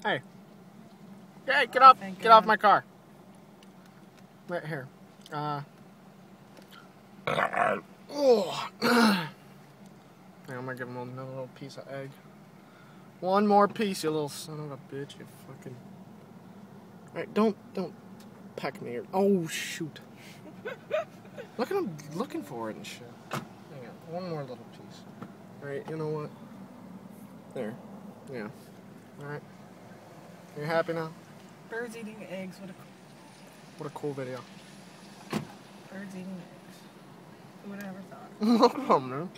Hey. Hey, get up. Thank Get God. off my car. Right here. Oh. I'm gonna give him another little piece of egg. One more piece, you little son of a bitch, you fucking... Alright, don't peck me. Oh, shoot. Look at him looking for it and shit. Hang on, one more little piece. Alright, you know what? There. Yeah. Alright. You happy now? Birds eating eggs. What a cool video. Birds eating eggs. Who would have ever thought? Look at him, man.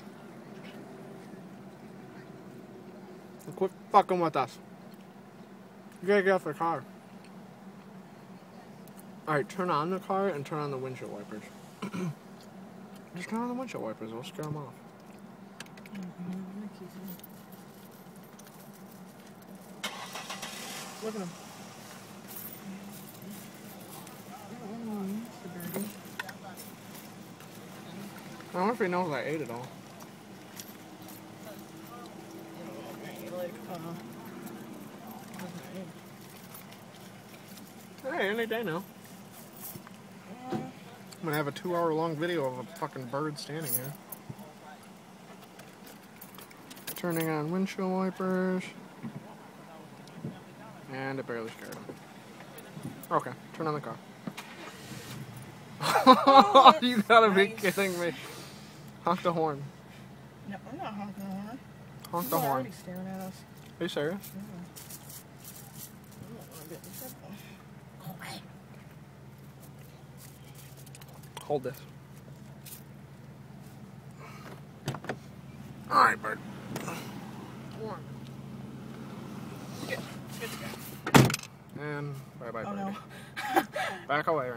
Quit fucking with us. You gotta get off the car. Alright, turn on the car and turn on the windshield wipers. Just turn on the windshield wipers, it'll scare them off. Look at him. I wonder if he knows I ate it all. Hey, any day now. I'm gonna have a 2-hour-long video of a fucking bird standing here. Turning on windshield wipers. And it barely scared him. Okay, turn on the car. You gotta be kidding me. Honk the horn. No, I'm not honking the horn. Honk the horn. Already staring at us. Are you serious? Hold this. Alright, bird. One. And bye-bye, birdie. Oh no. Back away.